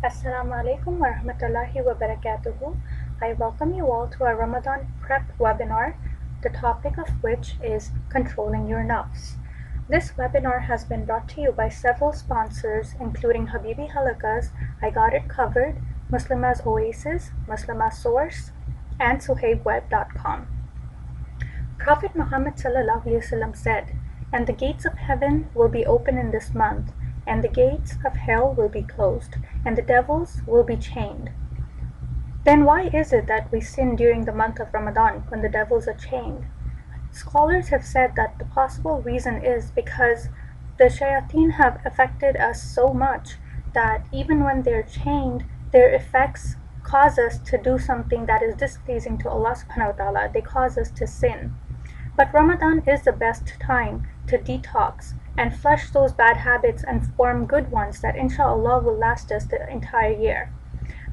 Assalamu alaikum wa rahmatullahi wa barakatuhu. I welcome you all to our Ramadan Prep Webinar, the topic of which is controlling your nafs. This webinar has been brought to you by several sponsors, including Habibi Halaka's I Got It Covered, Muslima's Oasis, Muslima's Source, and SuhaibWeb.com. Prophet Muhammad ﷺ said, "And the gates of heaven will be open in this month, and the gates of hell will be closed, and the devils will be chained." Then why is it that we sin during the month of Ramadan when the devils are chained? Scholars have said that the possible reason is because the shayateen have affected us so much that even when they're chained, their effects cause us to do something that is displeasing to Allah subhanahu wa ta'ala. They cause us to sin. But Ramadan is the best time to detox and flush those bad habits and form good ones that inshallah will last us the entire year.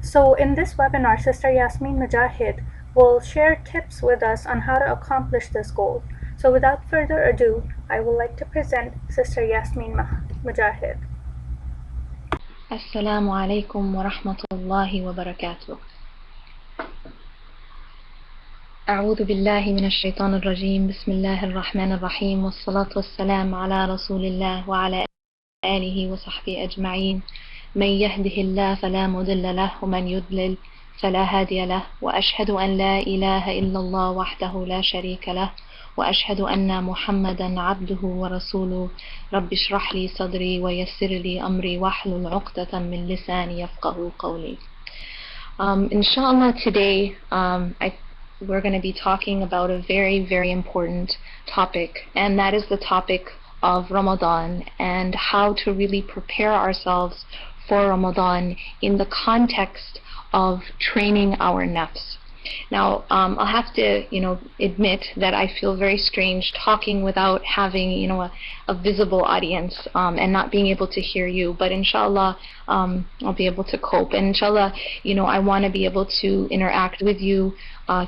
So in this webinar, Sister Yasmin Mogahed will share tips with us on how to accomplish this goal. So without further ado, I would like to present Sister Yasmin Mogahed. Assalamu alaikum wa rahmatullahi wa barakatuh. أعوذ بالله من الشيطان الرجيم بسم الله الرحمن الرحيم والصلاة والسلام على رسول الله وعلى آله وصحبه أجمعين من يهده الله فلا مضل له ومن يضلل فلا هادي له وأشهد أن لا إله إلا الله وحده لا شريك له وأشهد أن محمدا عبده ورسوله رب اشرح لي صدري ويسر لي أمري واحلل عقدة من لساني يفقهوا قولي. Inshallah, today we're going to be talking about a very, very important topic, and that is the topic of Ramadan and how to really prepare ourselves for Ramadan in the context of training our nafs. Now, I'll have to, admit that I feel very strange talking without having, a visible audience and not being able to hear you. But inshallah, I'll be able to cope. And inshallah, I want to be able to interact with you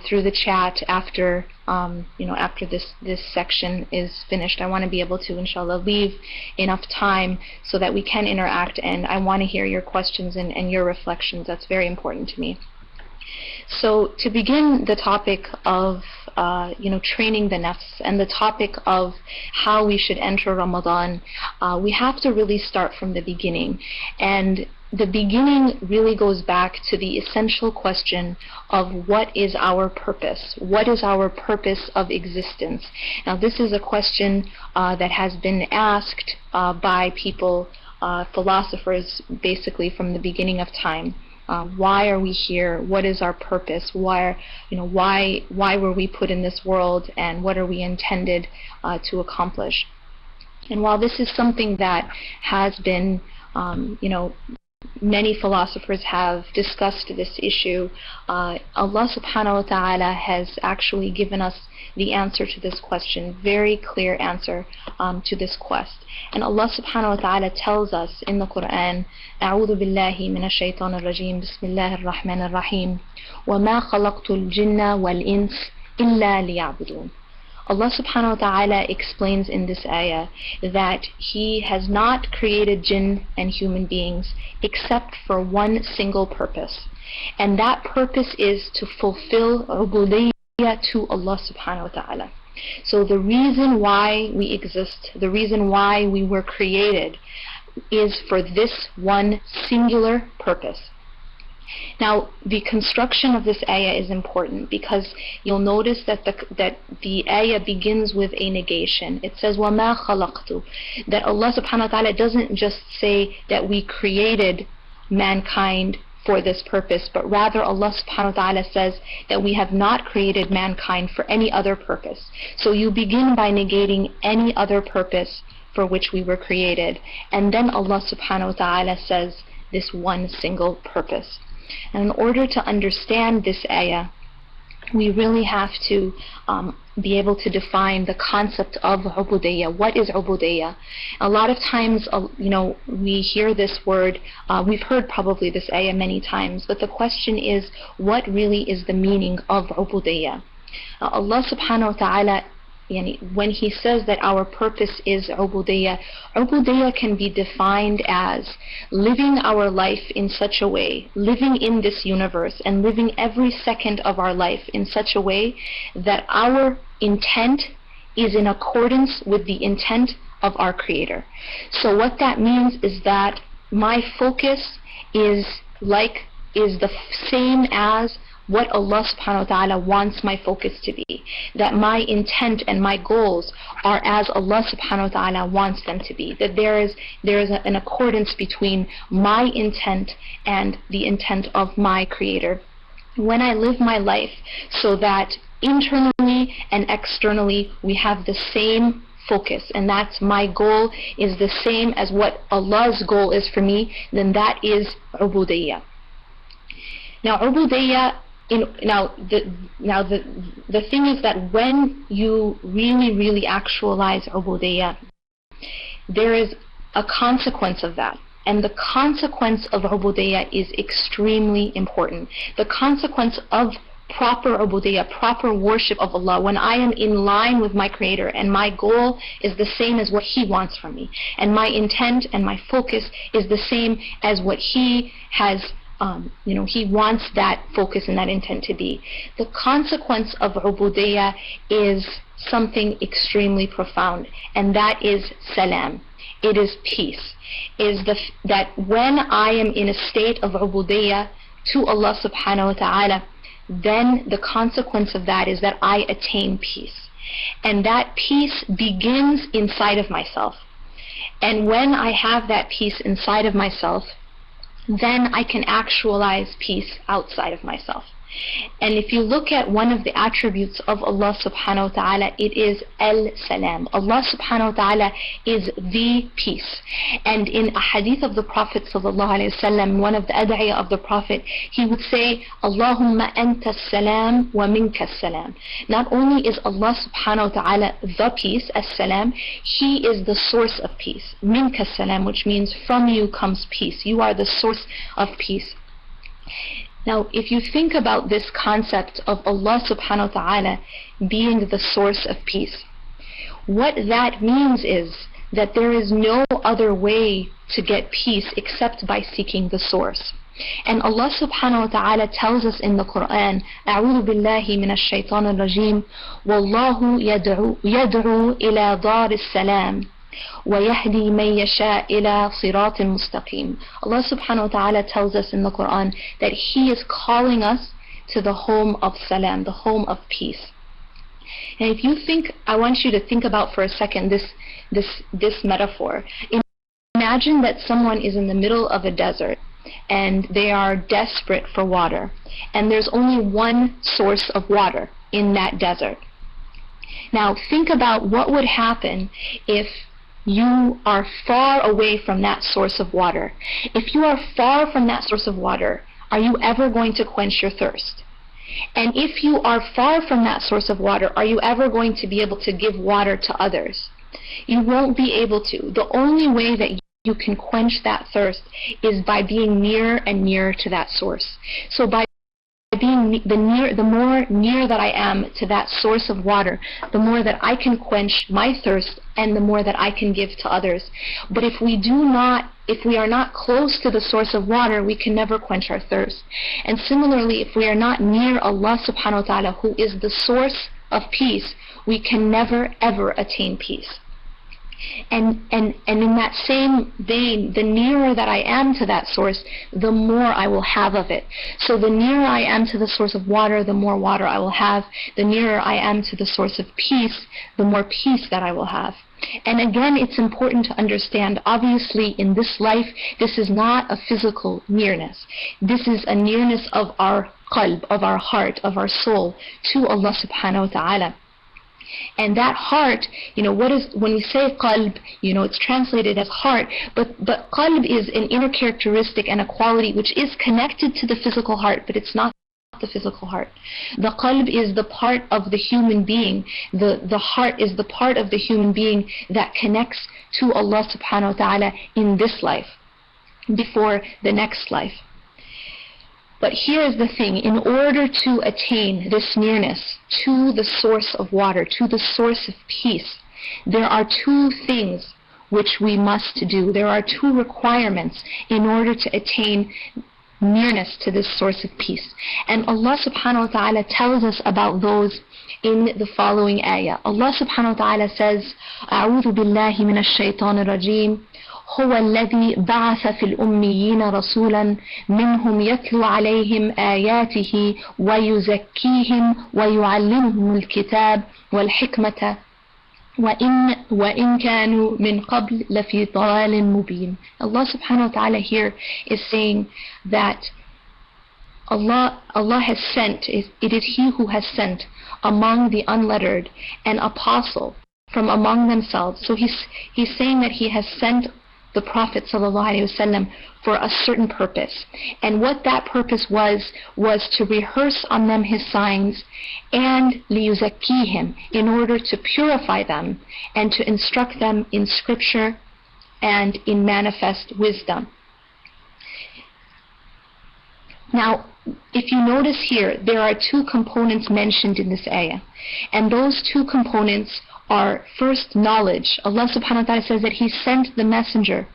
through the chat after, after this section is finished. I want to be able to, inshallah, leave enough time so that we can interact. And I want to hear your questions and your reflections. That's very important to me. So to begin the topic of training the nafs and the topic of how we should enter Ramadan, we have to really start from the beginning. And the beginning really goes back to the essential question of what is our purpose? What is our purpose of existence? Now, this is a question that has been asked by people, philosophers, basically from the beginning of time. Why are we here? What is our purpose? Why were we put in this world, and what are we intended to accomplish? And while this is something that has been, many philosophers have discussed this issue, Allah subhanahu wa ta'ala has actually given us the answer to this question, very clear answer to this quest. And Allah subhanahu wa ta'ala tells us in the Quran, أعوذ بالله من الشيطان الرجيم بسم الله الرحمن الرحيم وما خلقت الجن والإنس إلا ليعبدون. Allah subhanahu wa ta'ala explains in this ayah that He has not created jinn and human beings except for one single purpose. And that purpose is to fulfill ubudiyyah to Allah subhanahu wa ta'ala. So the reason why we exist, the reason why we were created, is for this one singular purpose. Now, the construction of this ayah is important because you'll notice that the ayah begins with a negation. It says, وَمَا خَلَقْتُ, that Allah subhanahu wa ta'ala doesn't just say that we created mankind for this purpose, but rather Allah subhanahu wa ta'ala says that we have not created mankind for any other purpose. So you begin by negating any other purpose for which we were created, and then Allah subhanahu wa ta'ala says this one single purpose. And in order to understand this ayah, we really have to be able to define the concept of ubudiyyah. What is ubudiyyah? A lot of times, we hear this word, we've heard probably this ayah many times, but the question is, what really is the meaning of ubudiyyah? Allah subhanahu wa ta'ala when he says that our purpose is ubudiyya, ubudiyya can be defined as living our life in such a way, living in this universe and living every second of our life in such a way that our intent is in accordance with the intent of our Creator. So what that means is that my focus is the same as what Allah subhanahu wa ta'ala wants my focus to be, that my intent and my goals are as Allah subhanahu wa ta'ala wants them to be, that there is an accordance between my intent and the intent of my Creator. When I live my life so that internally and externally we have the same focus, and that's my goal is the same as what Allah's goal is for me, then that is ubudiyya. Now ubudiyya, the thing is that when you really actualize ubudiyya, there is a consequence of that. And the consequence of ubudiyya is extremely important. The consequence of proper ubudiyya, proper worship of Allah, when I am in line with my Creator and my goal is the same as what He wants from me, and my intent and my focus is the same as what He has, He wants that focus and that intent to be. The consequence of ubudiyya is something extremely profound, and that is salam. It is peace. That when I am in a state of ubudiyya to Allah subhanahu wa ta'ala, then the consequence of that is that I attain peace. And that peace begins inside of myself. And when I have that peace inside of myself, then I can actualize peace outside of myself. And if you look at one of the attributes of Allah subhanahu wa ta'ala, it is al-salam. Allah subhanahu wa ta'ala is the peace. And in a hadith of the Prophet sallallahu alayhi wa sallam, one of the ad'iyah of the Prophet, he would say, Allahumma anta salam wa minka salam. Not only is Allah subhanahu wa ta'ala the peace, as-salam, He is the source of peace. Minka salam, which means from you comes peace. You are the source of peace. Now, if you think about this concept of Allah subhanahu wa ta'ala being the source of peace, what that means is that there is no other way to get peace except by seeking the source. And Allah subhanahu wa ta'ala tells us in the Quran, أعوذ بالله من الشيطان الرجيم والله يدعو إلى دار السلام وَيَهْدِي مَن يَشَاءُ إِلَى صِرَاطٍ مُسْتَقِيمٍ. Allah subhanahu wa ta'ala tells us in the Quran that He is calling us to the home of salam, the home of peace. And if you think, I want you to think about for a second this metaphor. Imagine that someone is in the middle of a desert and they are desperate for water, and there's only one source of water in that desert. Now think about what would happen if you are far away from that source of water. If you are far from that source of water, are you ever going to quench your thirst? And if you are far from that source of water, are you ever going to be able to give water to others? You won't be able to. The only way that you can quench that thirst is by being nearer and nearer to that source. So by being the more near that I am to that source of water, the more that I can quench my thirst and the more that I can give to others. But if we are not close to the source of water, we can never quench our thirst. And similarly, if we are not near Allah subhanahu wa ta'ala, who is the source of peace, we can never ever attain peace. And in that same vein, the nearer that I am to that source, the more I will have of it. So the nearer I am to the source of water, the more water I will have. The nearer I am to the source of peace, the more peace that I will have. And again, it's important to understand, obviously in this life, this is not a physical nearness. This is a nearness of our qalb, of our heart, of our soul, to Allah subhanahu wa ta'ala. And that heart, when we say qalb, it's translated as heart, but qalb is an inner characteristic and a quality which is connected to the physical heart, but it's not the physical heart. The qalb is the part of the human being. The heart is the part of the human being that connects to Allah subhanahu wa ta'ala in this life, before the next life. But here is the thing, in order to attain this nearness to the source of water, to the source of peace, there are two things which we must do. There are two requirements in order to attain nearness to this source of peace. And Allah subhanahu wa ta'ala tells us about those in the following ayah. Allah subhanahu wa ta'ala says, أعوذ بالله من الشيطان الرجيم هو الذي بعث في الأميين رسولا منهم يتلو عليهم آياته ويزكيهم ويعلمهم الكتاب والحكمة وإن كانوا من قبل لفي ضلال مبين. Allah subhanahu wa ta'ala here is saying that Allah has sent, it is He who has sent among the unlettered an apostle from among themselves. So he's saying that He has sent the Prophet ﷺ for a certain purpose. And what that purpose was to rehearse on them His signs and لِيُزَكِّيهِمْ, in order to purify them and to instruct them in scripture and in manifest wisdom. Now, if you notice here, there are two components mentioned in this ayah. And those two components are, first, knowledge. Allah subhanahu wa ta'ala says that He sent the messenger.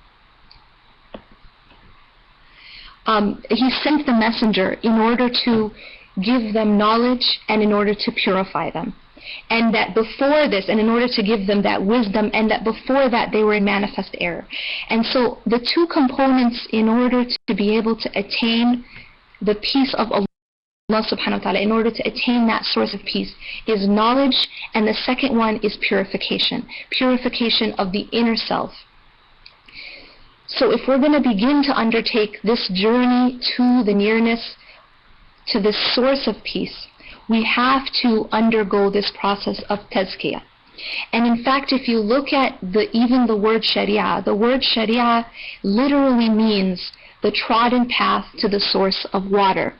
He sent the messenger in order to give them knowledge and in order to purify them. And that before this, and in order to give them that wisdom, and that before that they were in manifest error. And so the two components in order to be able to attain the peace of Allah subhanahu wa ta'ala, in order to attain that source of peace, is knowledge, and the second one is purification. Purification of the inner self. So if we're going to begin to undertake this journey to the nearness to this source of peace, we have to undergo this process of tazkiyah. And in fact, if you look at even the word sharia literally means the trodden path to the source of water.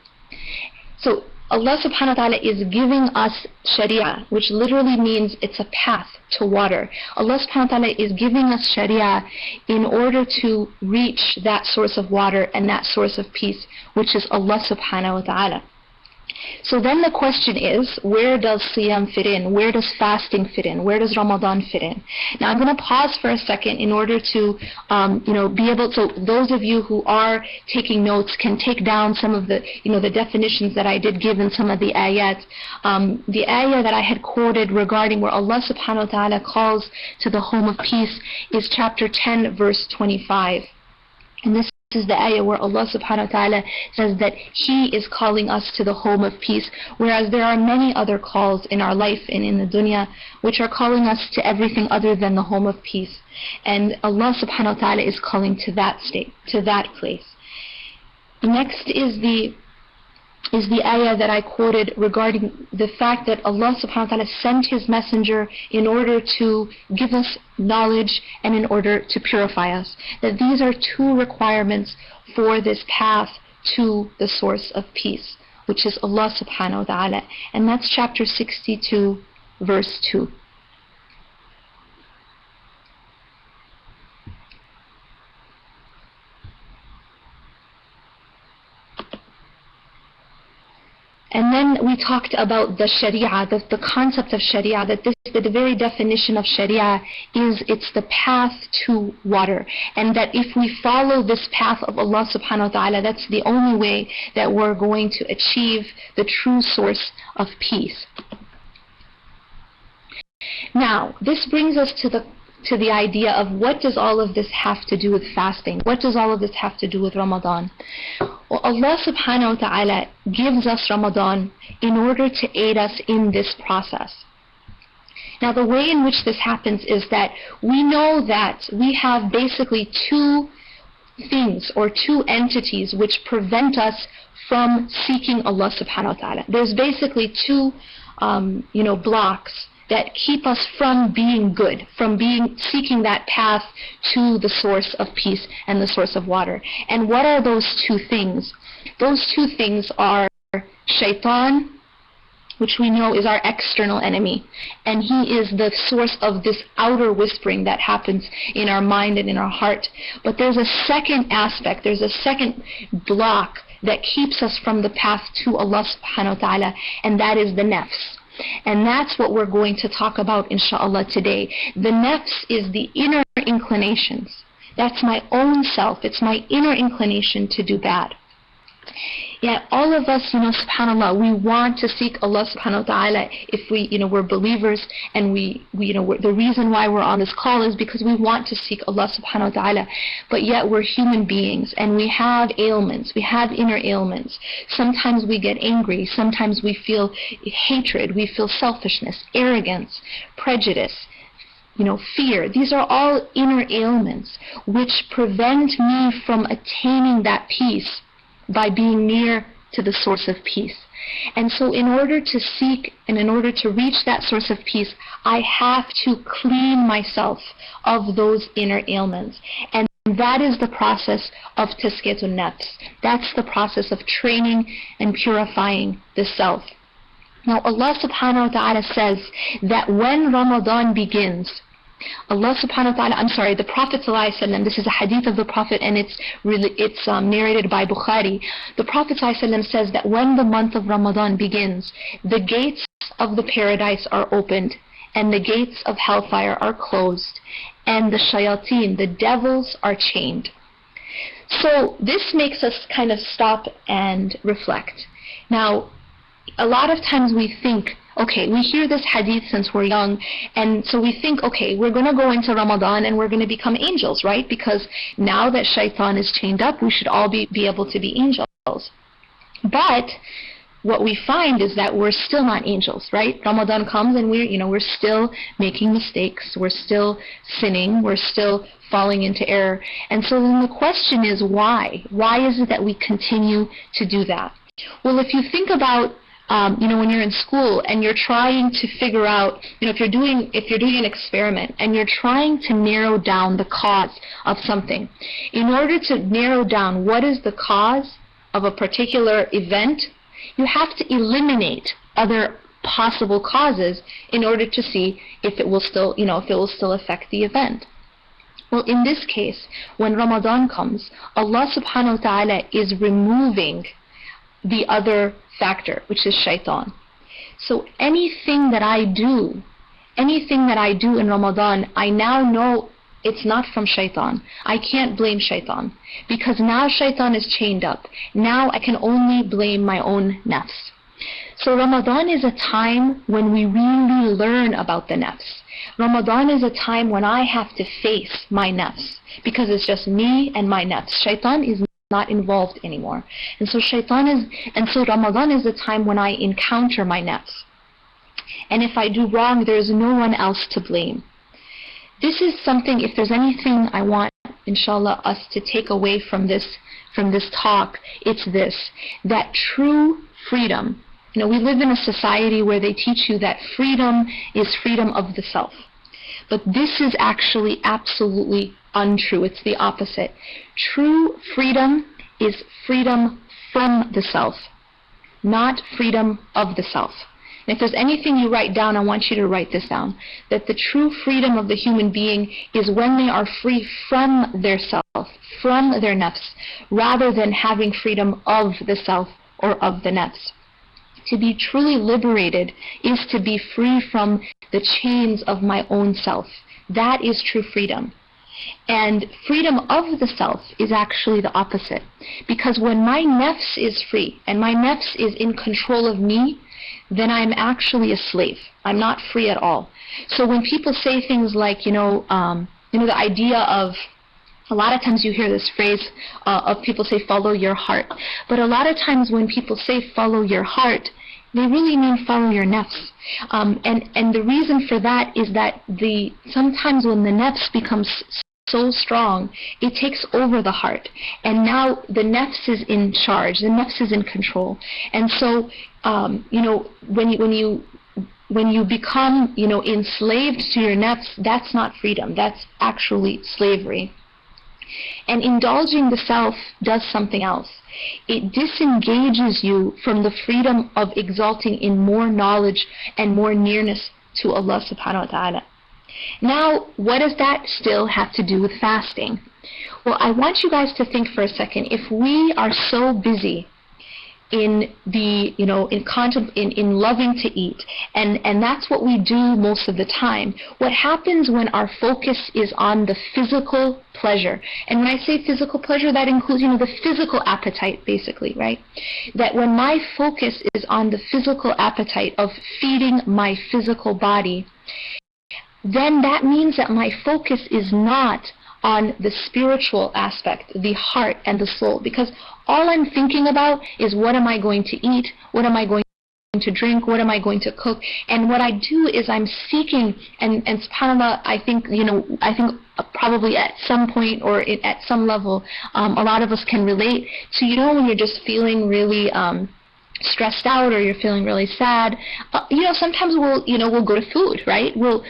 So Allah subhanahu wa ta'ala is giving us sharia, which literally means it's a path to water. Allah subhanahu wa ta'ala is giving us sharia in order to reach that source of water and that source of peace, which is Allah subhanahu wa ta'ala. So then the question is, where does Siyam fit in? Where does fasting fit in? Where does Ramadan fit in? Now I'm going to pause for a second in order to be able to, those of you who are taking notes can take down some of the the definitions that I did give in some of the ayat. The ayah that I had quoted regarding where Allah subhanahu wa ta'ala calls to the home of peace is chapter 10 verse 25. And this is the ayah where Allah subhanahu wa ta'ala says that He is calling us to the home of peace, whereas there are many other calls in our life and in the dunya which are calling us to everything other than the home of peace. And Allah subhanahu wa ta'ala is calling to that state, to that place. Next is the ayah that I quoted regarding the fact that Allah subhanahu wa ta'ala sent His messenger in order to give us knowledge and in order to purify us. That these are two requirements for this path to the source of peace, which is Allah subhanahu wa ta'ala. And that's chapter 62 verse 2. And then we talked about the sharia, the concept of sharia, that the very definition of sharia is it's the path to water. And that if we follow this path of Allah subhanahu wa ta'ala, that's the only way that we're going to achieve the true source of peace. Now, this brings us to the idea of what does all of this have to do with fasting? What does all of this have to do with Ramadan? Well, Allah subhanahu wa ta'ala gives us Ramadan in order to aid us in this process. Now the way in which this happens is that we know that we have basically two things or two entities which prevent us from seeking Allah subhanahu wa ta'ala. There's basically two blocks that keep us from being good, from seeking that path to the source of peace and the source of water. And what are those two things? Those two things are shaitan, which we know is our external enemy, and he is the source of this outer whispering that happens in our mind and in our heart. But there's a second aspect, there's a second block that keeps us from the path to Allah subhanahu wa ta'ala, and that is the nafs. And that's what we're going to talk about inshallah today. The nafs is the inner inclinations. That's my own self. It's my inner inclination to do bad. Yeah, all of us, subhanAllah, we want to seek Allah subhanahu wa ta'ala if we're believers, and the reason why we're on this call is because we want to seek Allah subhanahu wa ta'ala, but yet we're human beings, and we have ailments, we have inner ailments. Sometimes we get angry, sometimes we feel hatred, we feel selfishness, arrogance, prejudice, fear. These are all inner ailments which prevent me from attaining that peace by being near to the source of peace. And so in order to seek and in order to reach that source of peace, I have to clean myself of those inner ailments. And that is the process of tazkiyatun nafs. That's the process of training and purifying the self. Now Allah subhanahu wa ta'ala says that when Ramadan begins, Allah subhanahu wa ta'ala, the Prophet ﷺ, this is a hadith of the Prophet, and it's narrated by Bukhari. The Prophet ﷺ says that when the month of Ramadan begins, the gates of the paradise are opened, and the gates of hellfire are closed, and the shayateen, the devils, are chained. So this makes us kind of stop and reflect. Now, a lot of times we think, okay, we hear this hadith since we're young, and so we think, okay, we're going to go into Ramadan and we're going to become angels, right? Because now that shaitan is chained up, we should all be able to be angels. But what we find is that we're still not angels, right? Ramadan comes and we're still making mistakes, we're still sinning, we're still falling into error. And so then the question is why? Why is it that we continue to do that? Well, if you think about when you're in school and you're trying to figure out, if you're doing an experiment and you're trying to narrow down the cause of something, in order to narrow down what is the cause of a particular event, you have to eliminate other possible causes in order to see if it will still affect the event. Well, in this case, when Ramadan comes, Allah subhanahu wa ta'ala is removing the other factor, which is shaitan. So anything that I do in Ramadan, I now know it's not from shaitan. I can't blame shaitan, because now shaitan is chained up. Now I can only blame my own nafs. So Ramadan is a time when we really learn about the nafs. Ramadan is a time when I have to face my nafs, because it's just me and my nafs. Shaitan is not involved anymore. And so Ramadan is a time when I encounter my nafs. And if I do wrong, there is no one else to blame. This is something, if there's anything I want, inshallah, us to take away from this talk, it's this, that true freedom. We live in a society where they teach you that freedom is freedom of the self. But this is actually absolutely untrue. It's the opposite. True freedom is freedom from the self, not freedom of the self. And if there's anything you write down, I want you to write this down, that the true freedom of the human being is when they are free from their self, from their nafs, rather than having freedom of the self or of the nafs. To be truly liberated is to be free from the chains of my own self. That is true freedom. And freedom of the self is actually the opposite. Because when my nafs is free and my nafs is in control of me, then I'm actually a slave. I'm not free at all. So when people say things like, the idea of, a lot of times you hear this phrase of people say, follow your heart. But a lot of times when people say follow your heart, they really mean follow your nafs. And the reason for that is that sometimes when the nafs becomes so strong, it takes over the heart. And now the nafs is in charge, the nafs is in control. And so, when you become, enslaved to your nafs, that's not freedom. That's actually slavery. And indulging the self does something else. It disengages you from the freedom of exalting in more knowledge and more nearness to Allah subhanahu wa ta'ala. Now, what does that still have to do with fasting? Well, I want you guys to think for a second, if we are so busy in the, in loving to eat, and that's what we do most of the time. What happens when our focus is on the physical pleasure, and when I say physical pleasure, that includes, the physical appetite, basically, right? That when my focus is on the physical appetite of feeding my physical body, then that means that my focus is not on the spiritual aspect, the heart and the soul, because all I'm thinking about is what am I going to eat, what am I going to drink, what am I going to cook, and what I do is I'm seeking, and subhanAllah, I think probably at some point or at some level, a lot of us can relate to, when you're just feeling really stressed out or you're feeling really sad, sometimes we'll go to food, right? We'll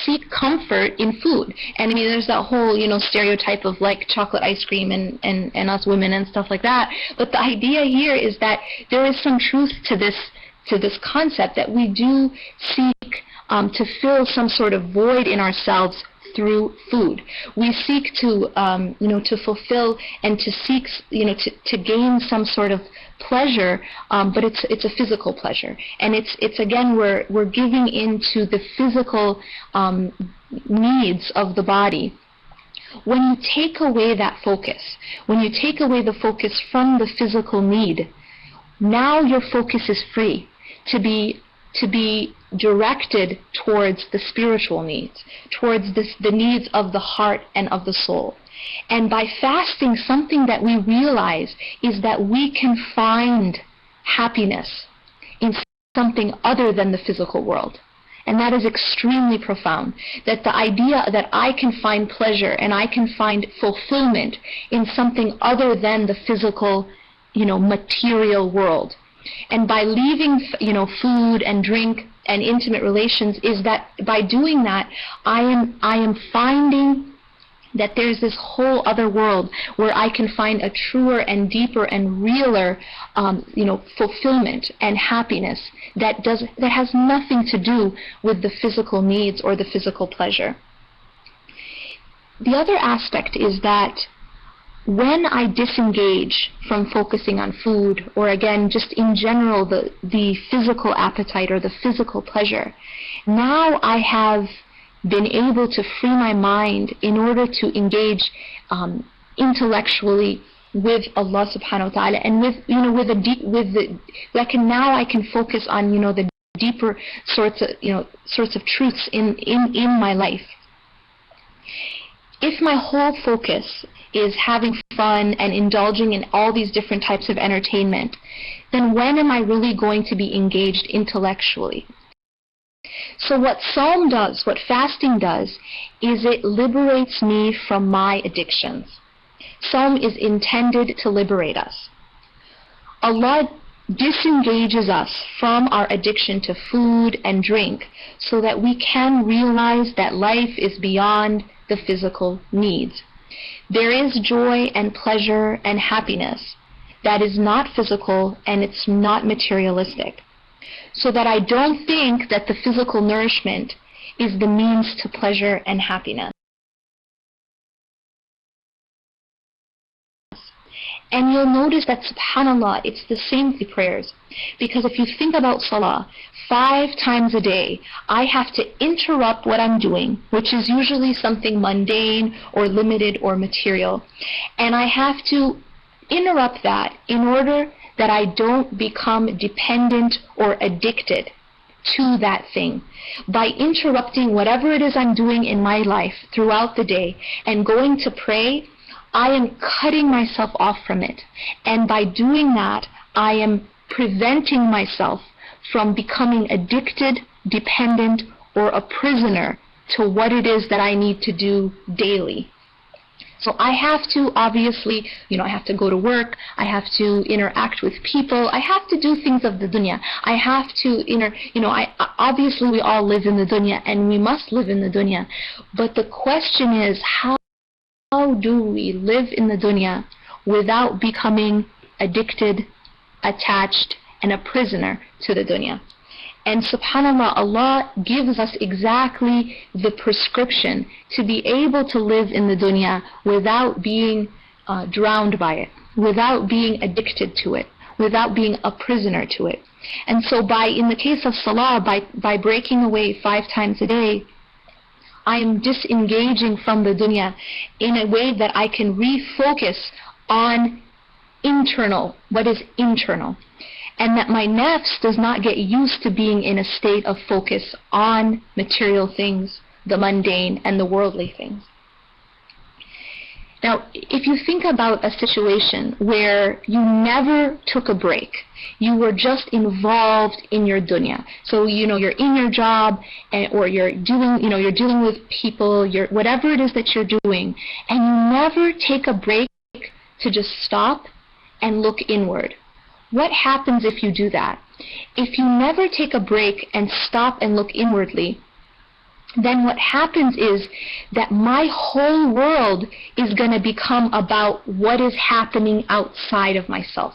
seek comfort in food. And I mean, there's that whole, stereotype of like chocolate ice cream and us women and stuff like that. But the idea here is that there is some truth to this concept, that we do seek to fill some sort of void in ourselves through food. We seek to to fulfill and to seek, to gain some sort of pleasure, but it's a physical pleasure, and it's again, we're giving into the physical needs of the body. When you take away that focus, when you take away the focus from the physical need, now your focus is free to be directed towards the spiritual needs, towards the needs of the heart and of the soul. And by fasting, something that we realize is that we can find happiness in something other than the physical world. And that is extremely profound, that the idea that I can find pleasure and I can find fulfillment in something other than the physical, material world. And by leaving, food and drink and intimate relations, is that by doing that, I am finding that there's this whole other world where I can find a truer and deeper and realer, fulfillment and happiness that has nothing to do with the physical needs or the physical pleasure. The other aspect is that when I disengage from focusing on food, or again, just in general, the physical appetite or the physical pleasure, now I have been able to free my mind in order to engage intellectually with Allah subhanahu wa ta'ala, and I can focus on, the deeper sorts of truths in my life. If my whole focus is having fun and indulging in all these different types of entertainment, then when am I really going to be engaged intellectually? So what Sawm does, what fasting does, is it liberates me from my addictions. Sawm is intended to liberate us. Allah disengages us from our addiction to food and drink so that we can realize that life is beyond the physical needs. There is joy and pleasure and happiness that is not physical and it's not materialistic. So that I don't think that the physical nourishment is the means to pleasure and happiness. And you'll notice that, subhanAllah, it's the same with prayers. Because if you think about salah, 5 times a day, I have to interrupt what I'm doing, which is usually something mundane or limited or material. And I have to interrupt that in order that I don't become dependent or addicted to that thing. By interrupting whatever it is I'm doing in my life throughout the day and going to pray, I am cutting myself off from it. And by doing that, I am preventing myself from becoming addicted, dependent, or a prisoner to what it is that I need to do daily. So I have to, obviously, I have to go to work, I have to interact with people, I have to do things of the dunya. I have to, obviously we all live in the dunya and we must live in the dunya. But the question is, how do we live in the dunya without becoming addicted, attached, and a prisoner to the dunya? And subhanAllah, Allah gives us exactly the prescription to be able to live in the dunya without being drowned by it, without being addicted to it, without being a prisoner to it. And so in the case of salah, by breaking away 5 times a day, I am disengaging from the dunya in a way that I can refocus on what is internal. And that my nafs does not get used to being in a state of focus on material things, the mundane and the worldly things. Now, if you think about a situation where you never took a break, you were just involved in your dunya. So, you're in your job, or you're dealing with people, whatever it is that you're doing, and you never take a break to just stop and look inward. What happens if you do that? If you never take a break and stop and look inwardly, then what happens is that my whole world is going to become about what is happening outside of myself.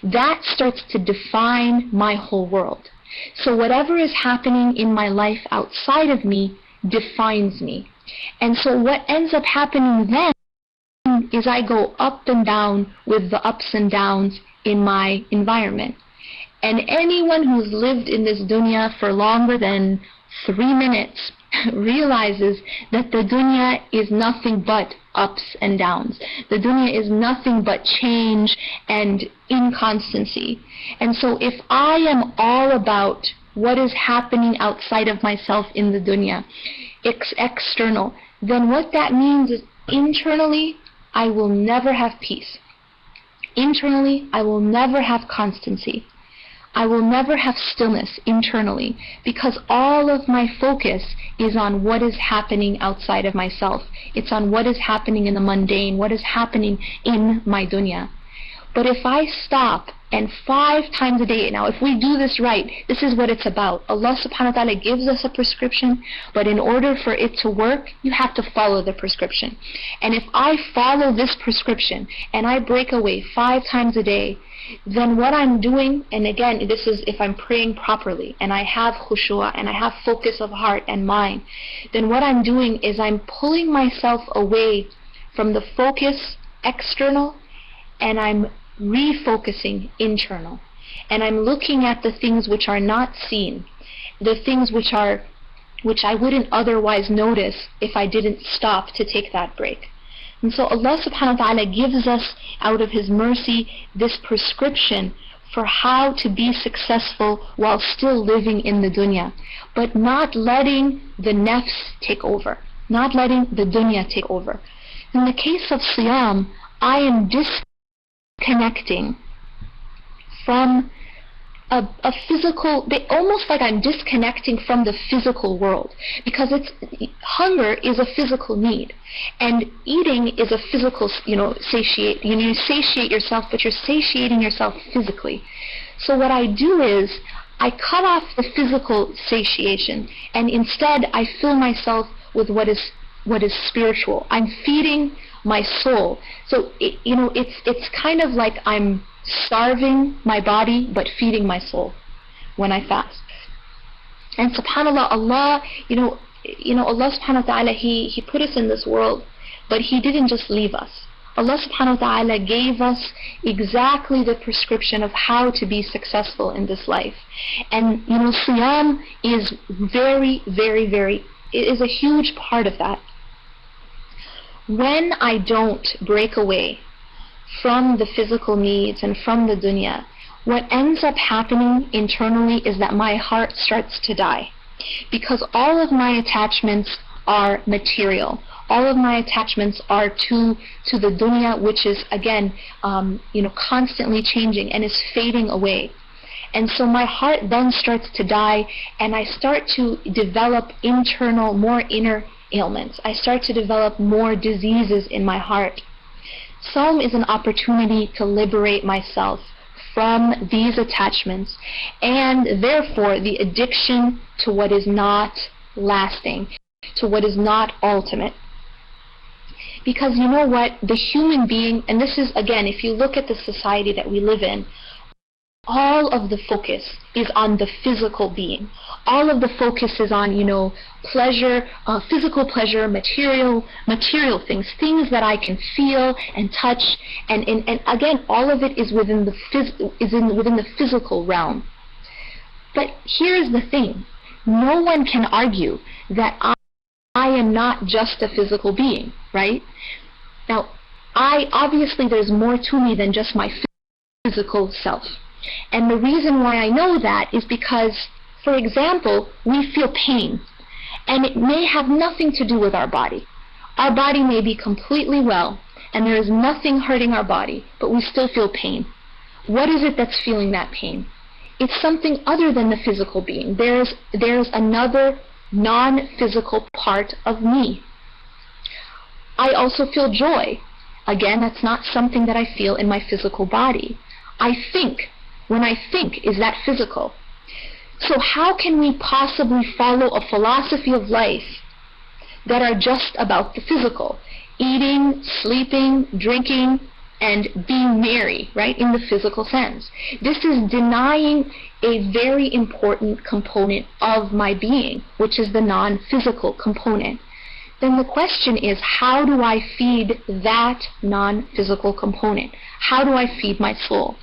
That starts to define my whole world. So whatever is happening in my life outside of me defines me. And so what ends up happening then is I go up and down with the ups and downs in my environment. And anyone who's lived in this dunya for longer than 3 minutes realizes that the dunya is nothing but ups and downs. The dunya is nothing but change and inconstancy. And so if I am all about what is happening outside of myself in the dunya, external, then what that means is internally I will never have peace. Internally, I will never have constancy. I will never have stillness internally, because all of my focus is on what is happening outside of myself. It's on what is happening in the mundane, what is happening in my dunya. But if I stop and 5 times a day, now if we do this right, this is what it's about. Allah subhanahu wa ta'ala gives us a prescription, but in order for it to work, you have to follow the prescription. And if I follow this prescription and I break away 5 times a day, then what I'm doing, and again, this is if I'm praying properly and I have khushu' and I have focus of heart and mind, then what I'm doing is I'm pulling myself away from the focus external and I'm refocusing internal. And I'm looking at the things which are not seen, the things which I wouldn't otherwise notice if I didn't stop to take that break. And so Allah subhanahu wa ta'ala gives us, out of His mercy, this prescription for how to be successful while still living in the dunya, but not letting the nafs take over, not letting the dunya take over. In the case of siyam, I am disconnecting from a physical, almost like I'm disconnecting from the physical world, because hunger is a physical need, and eating is a physical, satiate. You satiate yourself, but you're satiating yourself physically. So what I do is I cut off the physical satiation, and instead I fill myself with what is spiritual. I'm feeding my soul. So it's kind of like I'm starving my body but feeding my soul when I fast. And subhanallah, Allah, Allah subhanahu wa ta'ala, He put us in this world, but He didn't just leave us. Allah subhanahu wa ta'ala gave us exactly the prescription of how to be successful in this life. And siyam is very, very, very, it is a huge part of that. When I don't break away from the physical needs and from the dunya, what ends up happening internally is that my heart starts to die, because all of my attachments are material. All of my attachments are to the dunya, which is again constantly changing and is fading away. And so my heart then starts to die, and I start to develop more inner ailments. I start to develop more diseases in my heart. Sawm is an opportunity to liberate myself from these attachments, and therefore the addiction to what is not lasting, to what is not ultimate. Because you know what, the human being, and this is again, if you look at the society that we live in, all of the focus is on the physical being. All of the focus is on, pleasure, physical pleasure, material things, things that I can feel and touch, and again, all of it is within the physical realm. But here's the thing: no one can argue that I am not just a physical being, right? Now, obviously there's more to me than just my physical self. And the reason why I know that is because, for example, we feel pain, and it may have nothing to do with our body. Our body may be completely well, and there is nothing hurting our body, but we still feel pain. What is it that's feeling that pain? It's something other than the physical being. There's another non-physical part of me. I also feel joy. Again, that's not something that I feel in my physical body. I think. When I think, is that physical? So how can we possibly follow a philosophy of life that are just about the physical? Eating, sleeping, drinking, and being merry, right, in the physical sense. This is denying a very important component of my being, which is the non-physical component. Then the question is, how do I feed that non-physical component? How do I feed my soul?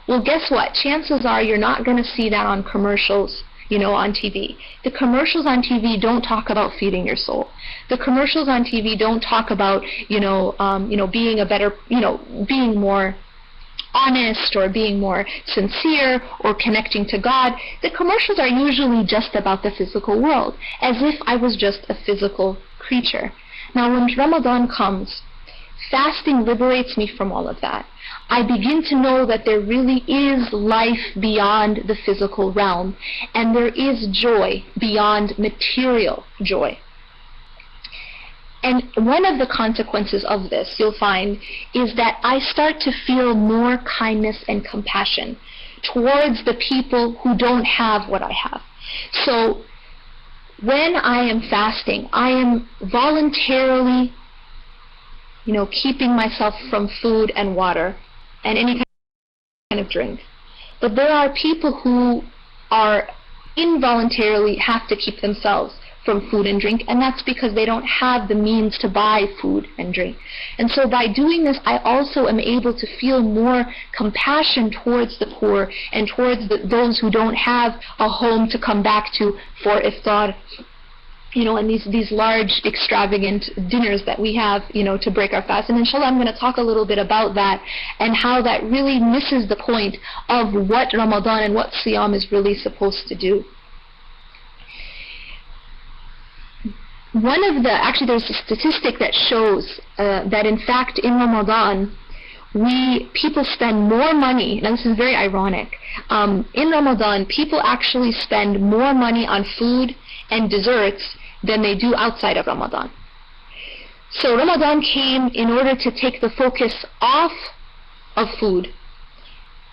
Well, guess what? Chances are you're not going to see that on commercials, on TV. The commercials on TV don't talk about feeding your soul. The commercials on TV don't talk about, being a better, being more honest or being more sincere or connecting to God. The commercials are usually just about the physical world, as if I was just a physical creature. Now, when Ramadan comes, fasting liberates me from all of that. I begin to know that there really is life beyond the physical realm, and there is joy beyond material joy. And one of the consequences of this, you'll find, is that I start to feel more kindness and compassion towards the people who don't have what I have. So when I am fasting, I am voluntarily keeping myself from food and water and any kind of drink. But there are people who are involuntarily have to keep themselves from food and drink, and that's because they don't have the means to buy food and drink. And so by doing this, I also am able to feel more compassion towards the poor and towards those who don't have a home to come back to for iftar, and these large extravagant dinners that we have, to break our fast. And inshallah, I'm going to talk a little bit about that and how that really misses the point of what Ramadan and what Siyam is really supposed to do. Actually there's a statistic that shows that in fact in Ramadan, people spend more money. Now this is very ironic. In Ramadan, people actually spend more money on food and desserts than they do outside of Ramadan. So Ramadan came in order to take the focus off of food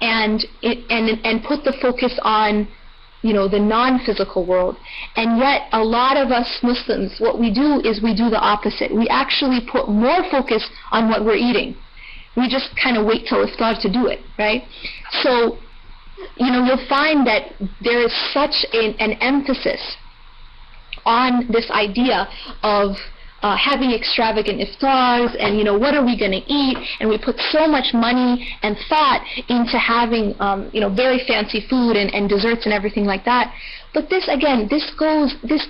and put the focus on the non-physical world. And yet a lot of us Muslims, what we do is we do the opposite. We actually put more focus on what we're eating. We just kind of wait till iftar to do it, right? So you'll find that there is such an emphasis on this idea of having extravagant iftars and what are we going to eat, and we put so much money and thought into having very fancy food and desserts and everything like that. But this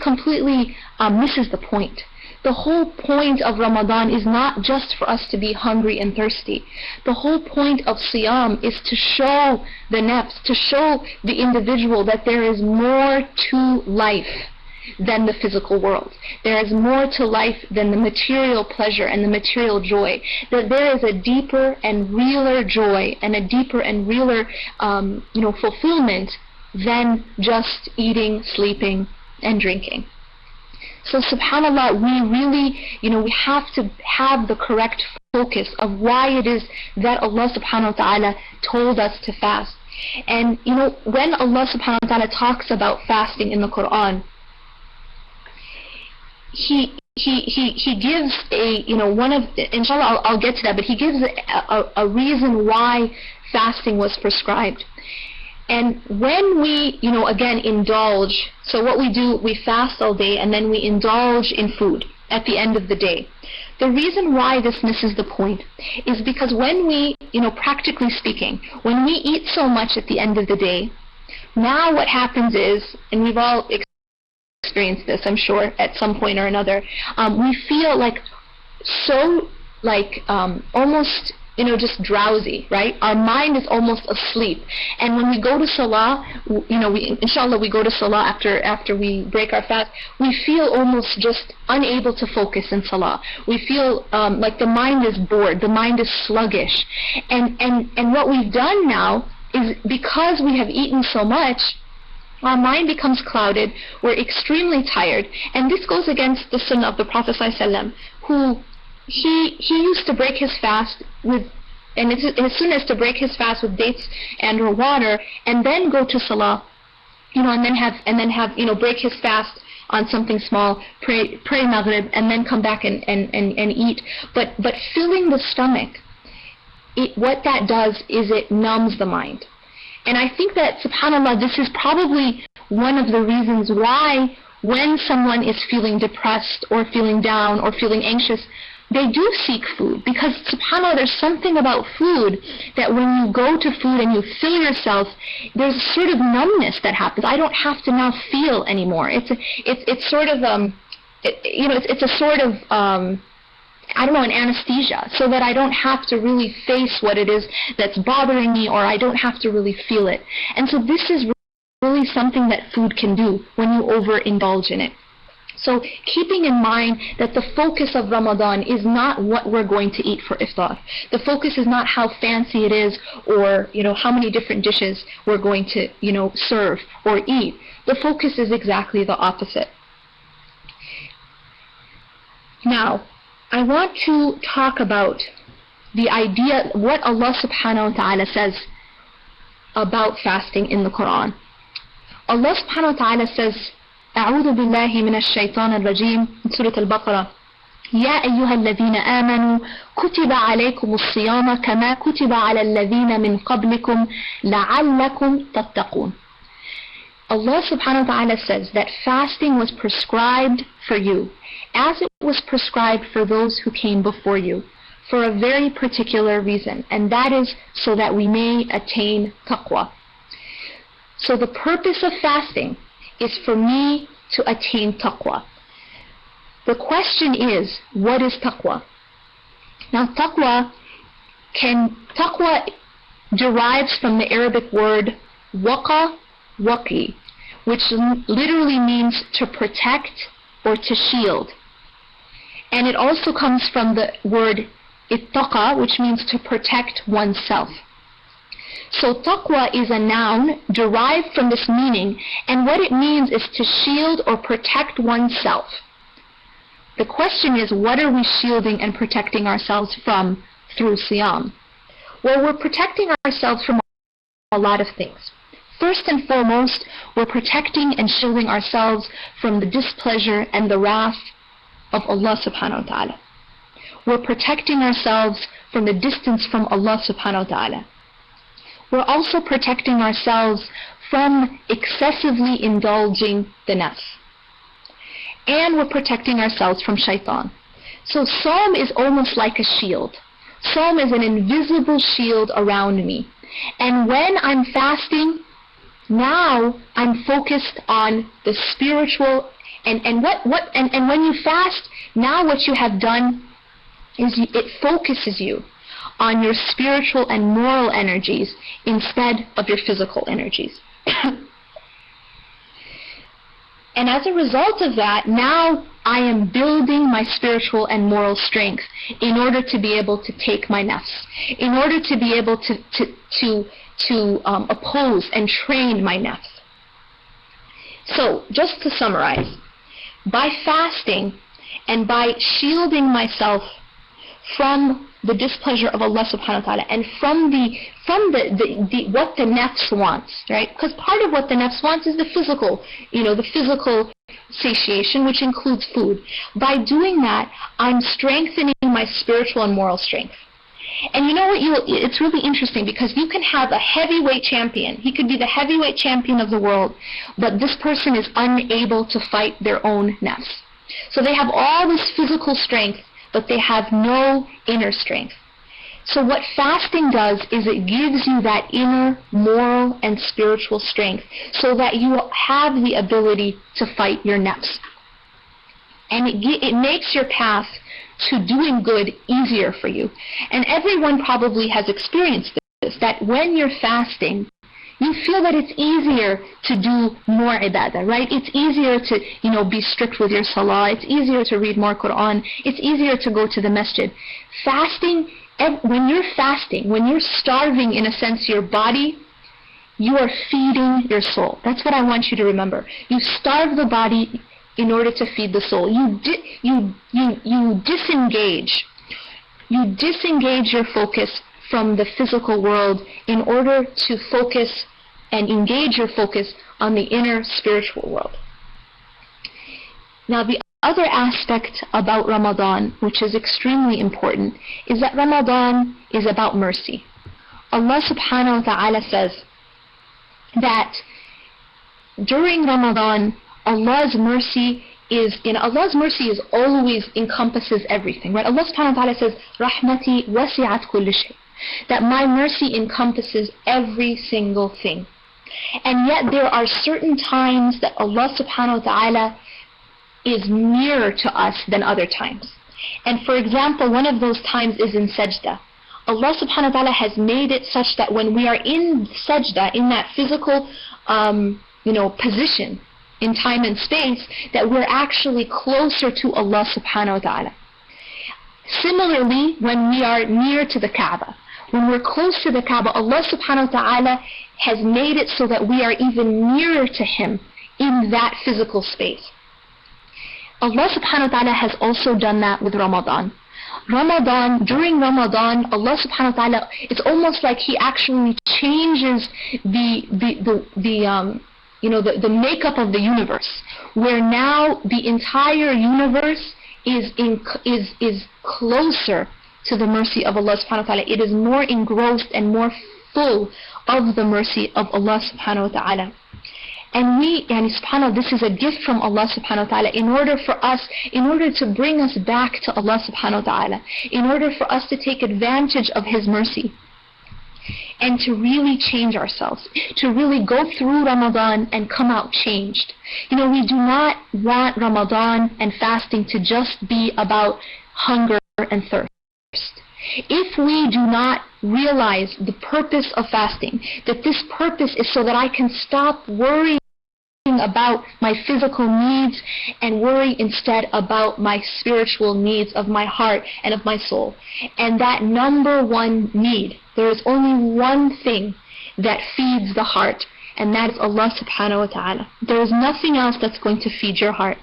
completely misses the point. The whole point of Ramadan is not just for us to be hungry and thirsty. The whole point of Siyam is to show the nafs, to show the individual that there is more to life than the physical world. There is more to life than the material pleasure and the material joy. That there is a deeper and realer joy and a deeper and realer fulfillment than just eating, sleeping, and drinking. So subhanAllah, we really, we have to have the correct focus of why it is that Allah subhanahu wa ta'ala told us to fast. And when Allah subhanahu wa ta'ala talks about fasting in the Quran, He gives inshallah I'll get to that, but he gives a reason why fasting was prescribed. And when we, again, indulge, so what we do, we fast all day and then we indulge in food at the end of the day. The reason why this misses the point is because when we, practically speaking, when we eat so much at the end of the day, now what happens is, and we've all experienced this, I'm sure, at some point or another, we feel like so, almost, just drowsy, right? Our mind is almost asleep. And when we go to salah, inshallah we go to salah after we break our fast, we feel almost just unable to focus in salah. We feel like the mind is bored, the mind is sluggish. And what we've done now is, because we have eaten so much, our mind becomes clouded, we're extremely tired. And this goes against the sunnah of the Prophet ﷺ, who he used to break his fast with, and his sunnah is to break his fast with dates and or water, and then go to salah, and then have break his fast on something small, pray maghrib, and then come back and eat. But filling the stomach, what that does is it numbs the mind. And I think that, subhanAllah, this is probably one of the reasons why when someone is feeling depressed or feeling down or feeling anxious, they do seek food. Because, subhanAllah, there's something about food that when you go to food and you fill yourself, there's a sort of numbness that happens. I don't have to now feel anymore. It's sort of it's a sort of an anesthesia, so that I don't have to really face what it is that's bothering me, or I don't have to really feel it. And so this is really something that food can do when you overindulge in it. So keeping in mind that the focus of Ramadan is not what we're going to eat for iftar. The focus is not how fancy it is, or how many different dishes we're going to serve or eat. The focus is exactly the opposite. Now, I want to talk about the idea, what Allah subhanahu wa ta'ala says about fasting in the Quran. Allah subhanahu wa ta'ala says, أعوذ بالله من الشيطان الرجيم, in Surah Al-Baqarah, يا أيها الذين آمنوا كتب عليكم الصيام كما كتب على الذين من قبلكم لعلكم تتقون. Allah subhanahu wa ta'ala says that fasting was prescribed for you, as it was prescribed for those who came before you, for a very particular reason, and that is so that we may attain taqwa. So the purpose of fasting is for me to attain taqwa. The question is, what is taqwa? Now, taqwa derives from the Arabic word waqa, waqi, which literally means to protect or to shield. And it also comes from the word ittaqa, which means to protect oneself. So taqwa is a noun derived from this meaning, and what it means is to shield or protect oneself. The question is, what are we shielding and protecting ourselves from through siyam? Well, we're protecting ourselves from a lot of things. First and foremost, we're protecting and shielding ourselves from the displeasure and the wrath of Allah subhanahu wa ta'ala. We're protecting ourselves from the distance from Allah subhanahu wa ta'ala. We're also protecting ourselves from excessively indulging the nafs. And we're protecting ourselves from shaitan. So Psalm is almost like a shield. Psalm is an invisible shield around me. And when I'm fasting, now I'm focused on the spiritual, and when you fast, now what you have done is it focuses you on your spiritual and moral energies instead of your physical energies. And as a result of that, now I am building my spiritual and moral strength in order to be able to take my nafs, in order to be able to oppose and train my nafs. So, just to summarize, by fasting and by shielding myself from the displeasure of Allah subhanahu wa ta'ala and from what the nafs wants, right? Because part of what the nafs wants is the physical, the physical satiation, which includes food. By doing that, I'm strengthening my spiritual and moral strength. And you know what, it's really interesting, because you can have a heavyweight champion. He could be the heavyweight champion of the world, but this person is unable to fight their own nafs. So they have all this physical strength, but they have no inner strength. So what fasting does is it gives you that inner moral and spiritual strength, so that you have the ability to fight your nafs. And it makes your path to doing good easier for you. And everyone probably has experienced this, that when you're fasting, you feel that it's easier to do more ibadah, right? It's easier to, be strict with your salah. It's easier to read more Quran. It's easier to go to the masjid. Fasting, when you're fasting, when you're starving, in a sense, your body, you are feeding your soul. That's what I want you to remember. You starve the body in order to feed the soul. You disengage. You disengage your focus from the physical world in order to focus and engage your focus on the inner spiritual world. Now, the other aspect about Ramadan, which is extremely important, is that Ramadan is about mercy. Allah subhanahu wa ta'ala says that during Ramadan, Allah's mercy always encompasses everything, right? Allah subhanahu wa ta'ala says, Rahmati wasi'at kulli shay, that my mercy encompasses every single thing. And yet there are certain times that Allah subhanahu wa ta'ala is nearer to us than other times. And for example, one of those times is in sajda. Allah subhanahu wa ta'ala has made it such that when we are in sajda, in that physical position, in time and space, that we're actually closer to Allah subhanahu wa ta'ala. Similarly, when we are near to the Kaaba, when we're close to the Kaaba, Allah subhanahu wa ta'ala has made it so that we are even nearer to Him in that physical space. Allah subhanahu wa ta'ala has also done that with Ramadan. During Ramadan, Allah subhanahu wa ta'ala, it's almost like He actually changes the makeup of the universe, where now the entire universe is closer to the mercy of Allah subhanahu wa ta'ala. It is more engrossed and more full of the mercy of Allah subhanahu wa ta'ala. And subhanAllah, this is a gift from Allah subhanahu wa ta'ala in order to bring us back to Allah subhanahu wa ta'ala, in order for us to take advantage of His mercy, and to really change ourselves, to really go through Ramadan and come out changed. We do not want Ramadan and fasting to just be about hunger and thirst. If we do not realize the purpose of fasting, that this purpose is so that I can stop worrying about my physical needs and worry instead about my spiritual needs of my heart and of my soul. And that number one need, there is only one thing that feeds the heart, and that is Allah subhanahu wa ta'ala. There is nothing else that's going to feed your heart.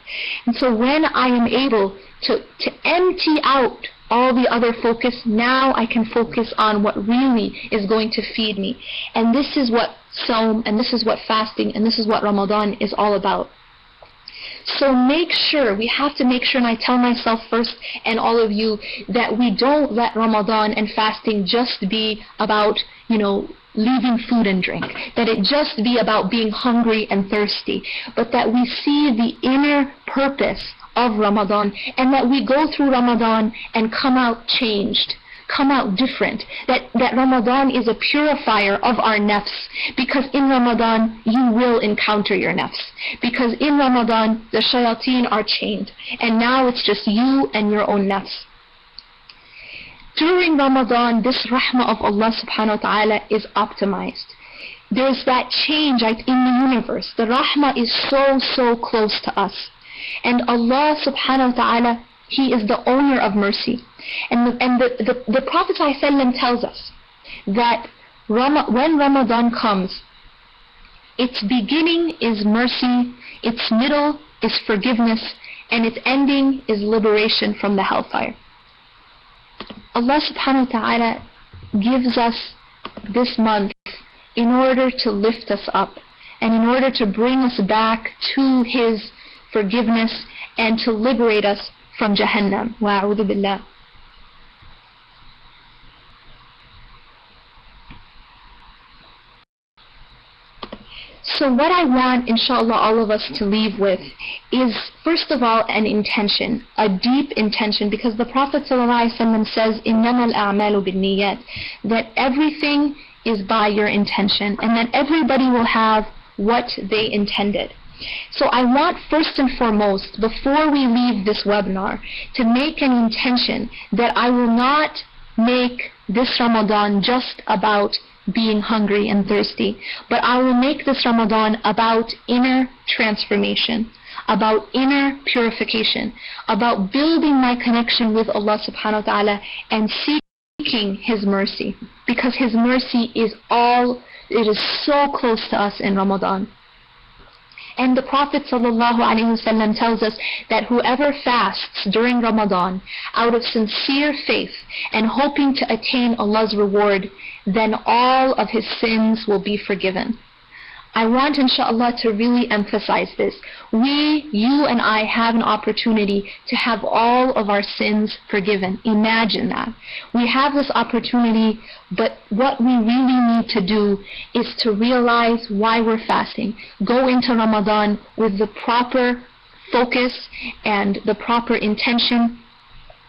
And so when I am able to empty out all the other focus, now I can focus on what really is going to feed me. And this is what Sawm, and this is what fasting, and this is what Ramadan is all about. So we have to make sure, and I tell myself first and all of you, that we don't let Ramadan and fasting just be about, leaving food and drink, that it just be about being hungry and thirsty, but that we see the inner purpose of Ramadan, and that we go through Ramadan and come out changed, come out different, that Ramadan is a purifier of our nafs, because in Ramadan you will encounter your nafs, because in Ramadan the shayateen are chained, and now it's just you and your own nafs. During Ramadan, this rahmah of Allah subhanahu wa ta'ala is optimized. There's that change in the universe. The rahmah is so close to us. And Allah subhanahu wa ta'ala, He is the owner of mercy. And the Prophet ﷺ tells us that when Ramadan comes, its beginning is mercy, its middle is forgiveness, and its ending is liberation from the hellfire. Allah subhanahu wa ta'ala gives us this month in order to lift us up and in order to bring us back to His forgiveness and to liberate us from Jahannam. Wa'udhu billah. So what I want, inshallah, all of us to leave with is, first of all, an intention, a deep intention, because the Prophet ﷺ says, إِنَّمَا الْأَعْمَالُ بِالنِّيَّاتِ, that everything is by your intention, and that everybody will have what they intended. So I want, first and foremost, before we leave this webinar, to make an intention that I will not make this Ramadan just about being hungry and thirsty, but I will make this Ramadan about inner transformation, about inner purification, about building my connection with Allah subhanahu wa ta'ala and seeking His mercy, because His mercy is so close to us in Ramadan. And the Prophet ﷺ tells us that whoever fasts during Ramadan out of sincere faith and hoping to attain Allah's reward, then all of his sins will be forgiven. I want, inshallah, to really emphasize this. You and I have an opportunity to have all of our sins forgiven. Imagine that. We have this opportunity, but what we really need to do is to realize why we're fasting. Go into Ramadan with the proper focus and the proper intention,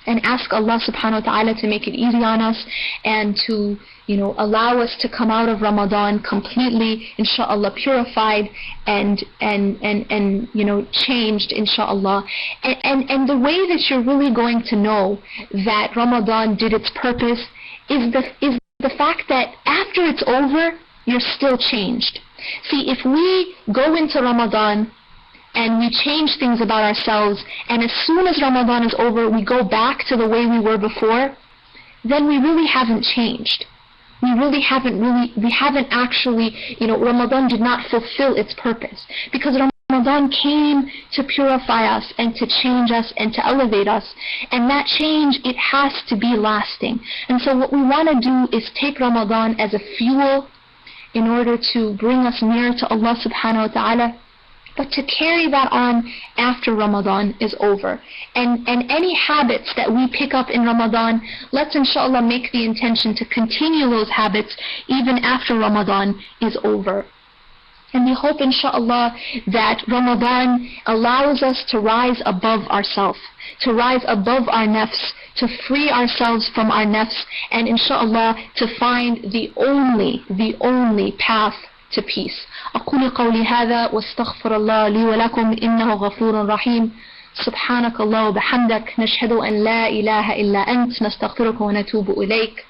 and ask Allah subhanahu wa ta'ala to make it easy on us and to, allow us to come out of Ramadan completely, inshallah, purified and changed, inshallah. And the way that you're really going to know that Ramadan did its purpose is the fact that after it's over, you're still changed. See, if we go into Ramadan and we change things about ourselves, and as soon as Ramadan is over, we go back to the way we were before, then we really haven't changed. We haven't actually, Ramadan did not fulfill its purpose, because Ramadan came to purify us and to change us and to elevate us, and that change, it has to be lasting. And so what we want to do is take Ramadan as a fuel in order to bring us nearer to Allah subhanahu wa ta'ala, but to carry that on after Ramadan is over. And any habits that we pick up in Ramadan, let's inshallah make the intention to continue those habits even after Ramadan is over. And we hope, inshallah, that Ramadan allows us to rise above ourselves, to rise above our nafs, to free ourselves from our nafs, and inshallah to find the only path to peace. أقول قولي هذا واستغفر الله لي ولكم إنه غفور رحيم. سبحانك الله وبحمدك نشهد أن لا إله إلا أنت نستغفرك ونتوب إليك.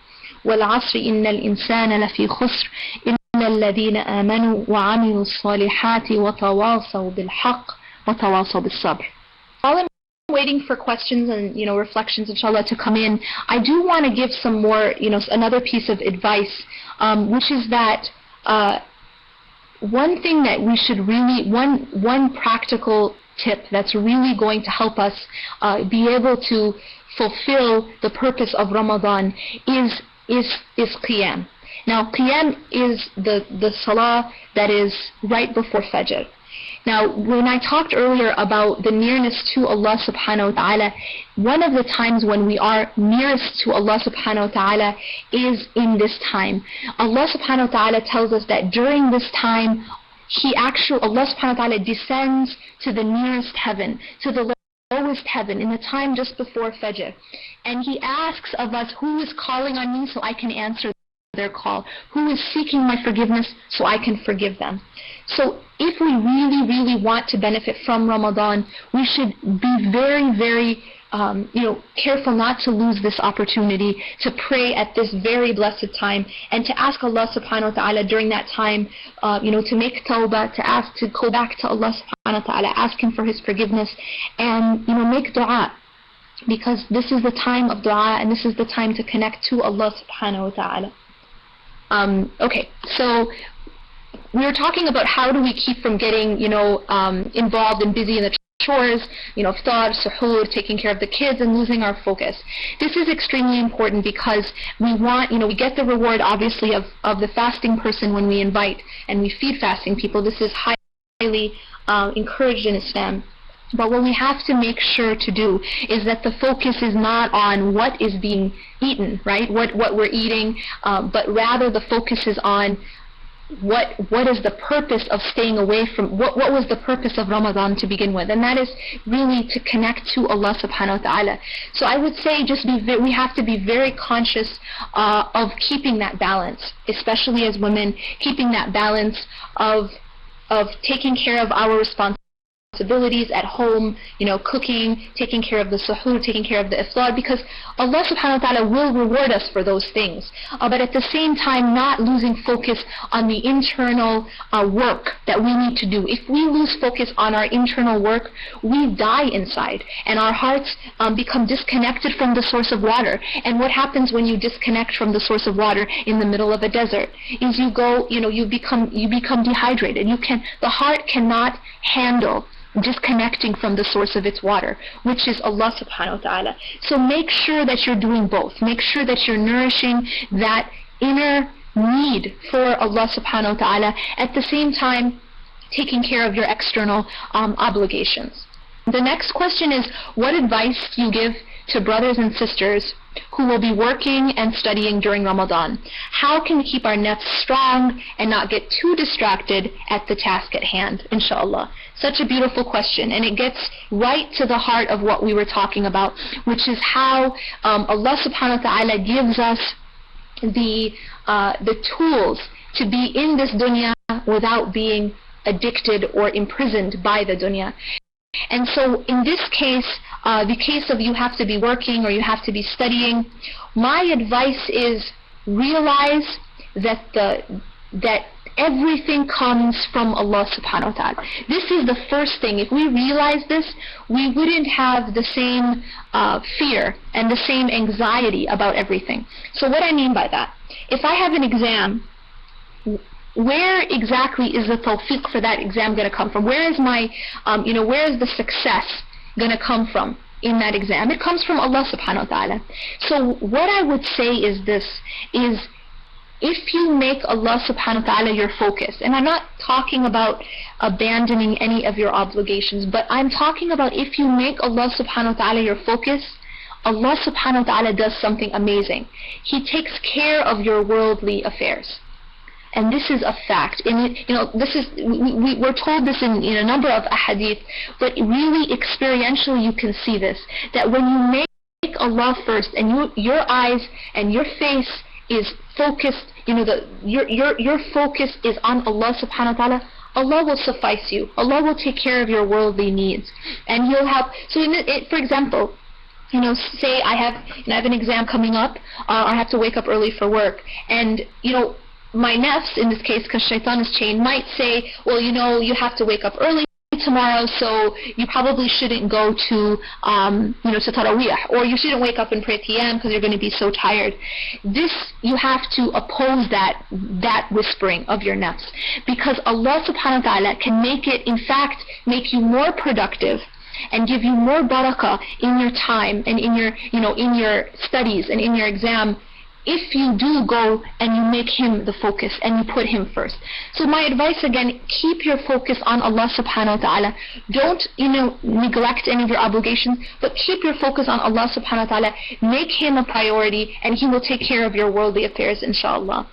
والعصر إن الإنسان لفي خسر إلا الذين آمنوا وعملوا الصالحات وتواصوا بالحق وتواصوا بالصبر. While I'm waiting for questions and reflections, inshallah, to come in, I do want to give some more, another piece of advice, which is that one thing that we should really, one practical tip that's really going to help us be able to fulfill the purpose of Ramadan is qiyam. Now, qiyam is the salah that is right before Fajr. Now, when I talked earlier about the nearness to Allah subhanahu wa ta'ala, one of the times when we are nearest to Allah subhanahu wa ta'ala is in this time. Allah subhanahu wa ta'ala tells us that during this time, Allah subhanahu wa ta'ala descends to the nearest heaven, to the lowest heaven, in the time just before Fajr. And He asks of us, who is calling on me so I can answer their call? Who is seeking my forgiveness so I can forgive them? So if we really want to benefit from Ramadan, we should be very careful not to lose this opportunity to pray at this very blessed time, and to ask Allah subhanahu wa ta'ala during that time, to make tawbah, to go back to Allah subhanahu wa ta'ala, ask Him for His forgiveness, and make dua, because this is the time of dua, and this is the time to connect to Allah subhanahu wa ta'ala. Okay, so we were talking about how do we keep from getting, involved and busy in the chores, iftar, suhoor, taking care of the kids, and losing our focus. This is extremely important because we want, we get the reward, obviously, of the fasting person when we invite and we feed fasting people. This is highly encouraged in Islam. But what we have to make sure to do is that the focus is not on what is being eaten, right? What we're eating, but rather the focus is on what is the purpose of staying away from, what was the purpose of Ramadan to begin with, and that is really to connect to Allah subhanahu wa ta'ala. So I would say we have to be very conscious of keeping that balance, especially as women, keeping that balance of taking care of our responsibilities at home, cooking, taking care of the suhoor, taking care of the iftar, because Allah subhanahu wa ta'ala will reward us for those things. But at the same time, not losing focus on the internal work that we need to do. If we lose focus on our internal work, we die inside, and our hearts become disconnected from the source of water. And what happens when you disconnect from the source of water in the middle of a desert is you become dehydrated. The heart cannot handle disconnecting from the source of its water, which is Allah subhanahu wa ta'ala. So make sure that you're doing both. Make sure that you're nourishing that inner need for Allah subhanahu wa ta'ala, at the same time taking care of your external obligations. The next question is, what advice do you give to brothers and sisters who will be working and studying during Ramadan? How can we keep our nafs strong and not get too distracted at the task at hand, inshallah? Such a beautiful question, and it gets right to the heart of what we were talking about, which is how Allah subhanahu wa ta'ala gives us the tools to be in this dunya without being addicted or imprisoned by the dunya. And so in this case, the case of you have to be working or you have to be studying, my advice is realize that everything comes from Allah subhanahu wa ta'ala. This is the first thing. If we realize this, we wouldn't have the same fear and the same anxiety about everything. So what I mean by that, if I have an exam, where exactly is the tawfiq for that exam going to come from? Where is my, where is the success going to come from in that exam? It comes from Allah subhanahu wa ta'ala. So what I would say is this, is if you make Allah subhanahu wa ta'ala your focus, and I'm not talking about abandoning any of your obligations, but I'm talking about if you make Allah subhanahu wa ta'ala your focus, Allah subhanahu wa ta'ala does something amazing. He takes care of your worldly affairs. And this is a fact. And we're told this in a number of ahadith, but really experientially you can see this, that when you make Allah first, and your eyes and your face is focused, your focus is on Allah subhanahu wa ta'ala, Allah will suffice you. Allah will take care of your worldly needs, and He'll help. So for example, say I have an exam coming up, I have to wake up early for work, and my nafs, in this case, because shaitan is chained, might say, well, you have to wake up early tomorrow, so you probably shouldn't go to Taraweeh, or you shouldn't wake up and pray Qiyam because you're going to be so tired. This, you have to oppose that whispering of your nafs, because Allah subhanahu wa ta'ala can make you more productive and give you more barakah in your time and in your studies and in your exam, if you do go and you make Him the focus and you put Him first. So my advice again, keep your focus on Allah subhanahu wa ta'ala. Don't neglect any of your obligations, but keep your focus on Allah subhanahu wa ta'ala. Make Him a priority, and He will take care of your worldly affairs, inshallah.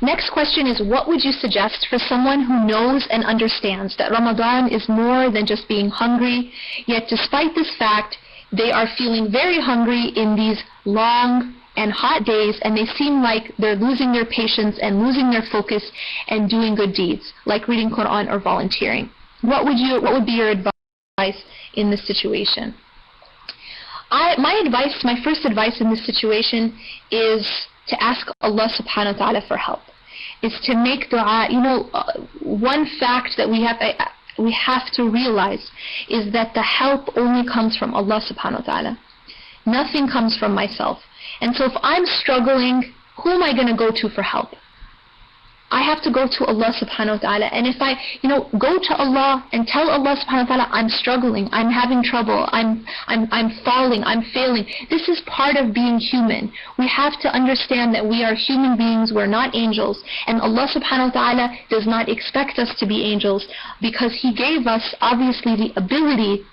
Next question is, what would you suggest for someone who knows and understands that Ramadan is more than just being hungry, yet despite this fact, they are feeling very hungry in these long and hot days, and they seem like they're losing their patience and losing their focus and doing good deeds, like reading Quran or volunteering? What would be your advice in this situation? My first advice in this situation is to ask Allah subhanahu wa ta'ala for help, is to make dua. One fact that we have to realize is that the help only comes from Allah subhanahu wa ta'ala. Nothing comes from myself. And so if I'm struggling, who am I going to go to for help? I have to go to Allah subhanahu wa ta'ala. And if I go to Allah and tell Allah subhanahu wa ta'ala, I'm struggling, I'm having trouble, I'm falling, I'm failing. This is part of being human. We have to understand that we are human beings, we're not angels, and Allah subhanahu wa ta'ala does not expect us to be angels, because He gave us obviously the ability